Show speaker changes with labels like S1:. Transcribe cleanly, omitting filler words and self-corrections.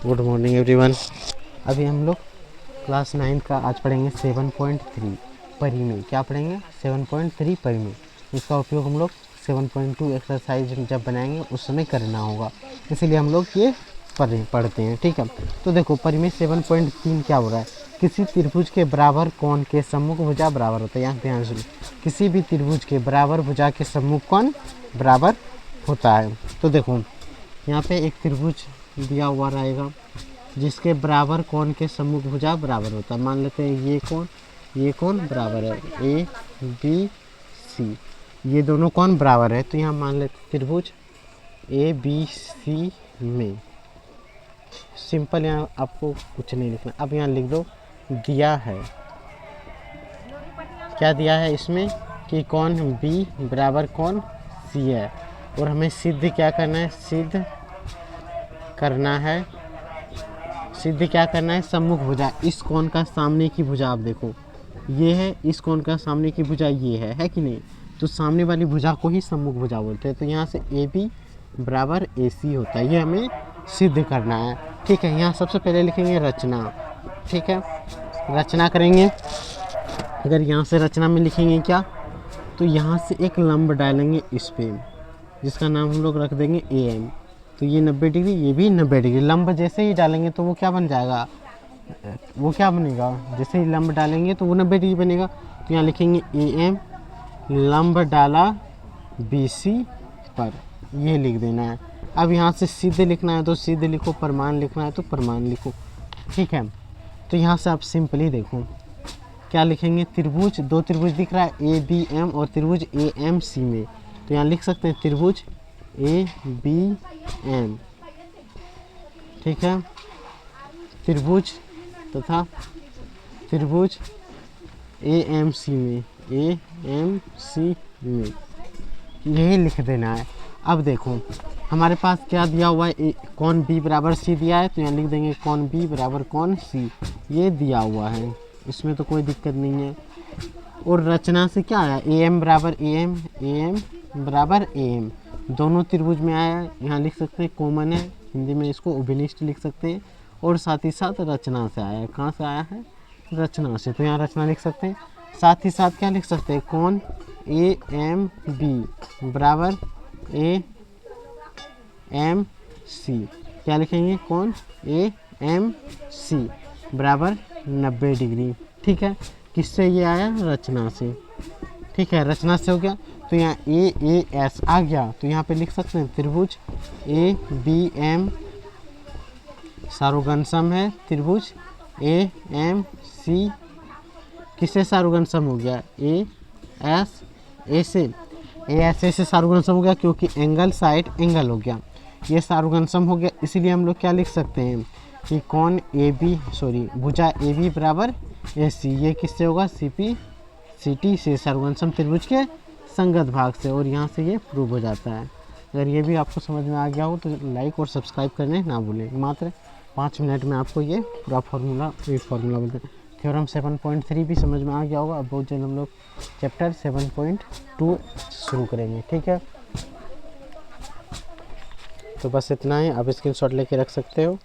S1: Good morning everyone. अभी हम लोग क्लास 9 का आज पढ़ेंगे 7.3 परिमेय। क्या पढ़ेंगे? 7.3 परिमेय। इसका उपयोग हम लोग 7.2 एक्सरसाइज जब बनाएंगे उस समय करना होगा, इसीलिए हम लोग ये पढ़ते हैं। ठीक है, तो देखो परिमेय 7.3 क्या हो रहा है। किसी त्रिभुज के बराबर कोण के सम्मुख भुजा बराबर होता है। यहाँ ध्यान सुनिए, किसी भी त्रिभुज के बराबर भुजा के सम्मुख कोण बराबर होता है। तो देखो यहाँ पे एक त्रिभुज दिया हुआ रहेगा जिसके बराबर कोण के सम्मुख भुजा बराबर होता है। मान लेते हैं ये कोण बराबर है, ए बी सी, ये दोनों कोण बराबर है। तो यहाँ मान लेते त्रिभुज ए बी सी में सिंपल, यहाँ आपको कुछ नहीं लिखना। अब यहाँ लिख दो दिया है, क्या दिया है इसमें कि कोण बी बराबर कोण सी है, और हमें सिद्ध क्या करना है, सिद्ध करना है सम्मुख भुजा। इस कोण का सामने की भुजा आप देखो ये है, इस कोण का सामने की भुजा ये है कि नहीं? तो सामने वाली भुजा को ही सम्मुख भुजा बोलते हैं। तो यहाँ से ए बी बराबर ए सी होता है, ये हमें सिद्ध करना है। ठीक है, यहाँ सबसे पहले लिखेंगे रचना। ठीक है, रचना करेंगे। अगर यहाँ से रचना में लिखेंगे क्या, तो यहाँ से एक लंब डालेंगे इस पे, जिसका नाम हम लोग रख देंगे ए एम। तो ये 90 डिग्री, ये भी 90 डिग्री। लंब जैसे ही डालेंगे तो वो क्या बन जाएगा, वो क्या बनेगा, जैसे ही लंब डालेंगे तो वो 90 डिग्री बनेगा। तो यहाँ लिखेंगे ए एम लंब डाला बी सी पर, ये लिख देना है। अब यहाँ से सिद्ध लिखना है तो सिद्ध लिखो, प्रमाण लिखना है तो प्रमाण लिखो। ठीक है, तो यहाँ से आप सिंपली देखो क्या लिखेंगे, त्रिभुज, दो त्रिभुज दिख रहा है ए बी एम और त्रिभुज ए एम सी में। तो यहाँ लिख सकते हैं त्रिभुज ए बी एम। ठीक है, त्रिभुज तथा त्रिभुज ए एम सी में, ए एम सी में, यही लिख देना है। अब देखो हमारे पास क्या दिया हुआ है, कोण बी बराबर सी दिया है, तो यहाँ लिख देंगे कोण बी बराबर कोण सी, ये दिया हुआ है, इसमें तो कोई दिक्कत नहीं है। और रचना से क्या आया, ए एम बराबर ए एम, ए एम बराबर ए एम, दोनों त्रिभुज में आया है। यहाँ लिख सकते हैं कॉमन है, हिंदी में इसको उभयनिष्ठ लिख सकते हैं। और साथ ही साथ रचना से आया है। कहाँ से आया है? रचना से। तो यहाँ रचना लिख सकते हैं। साथ ही साथ क्या लिख सकते हैं, कोण ए एम बी बराबर ए एम सी, क्या लिखेंगे, कोण ए एम सी बराबर 90 डिग्री। ठीक है, किससे ये आया, रचना से। ठीक है, रचना से हो गया। तो यहाँ ए एस आ गया, तो यहाँ पे लिख सकते हैं त्रिभुज ए बी एम सारोगन सम है, त्रिभुज ए एम सी किससे सारोगन सम हो गया, ए एस ए से सारोगन सम हो गया, क्योंकि एंगल साइड एंगल हो गया, ये सारोगन सम हो गया। इसीलिए हम लोग क्या लिख सकते हैं कि कोण भुजा ए बी बराबर ए सी, ये किससे होगा, सी पी सी टी से, सारोगन सम त्रिभुज के संगत भाग से। और यहाँ से ये प्रूव हो जाता है। अगर ये भी आपको समझ में आ गया हो तो लाइक और सब्सक्राइब करने ना भूलें। मात्र 5 मिनट में आपको ये पूरा फार्मूला बोलते हैं। थ्योरम 7.3 भी समझ में आ गया होगा। अब बहुत जल्द हम लोग चैप्टर 7.2 शुरू करेंगे। ठीक है, तो बस इतना ही, आप स्क्रीनशॉट लेके रख सकते हो।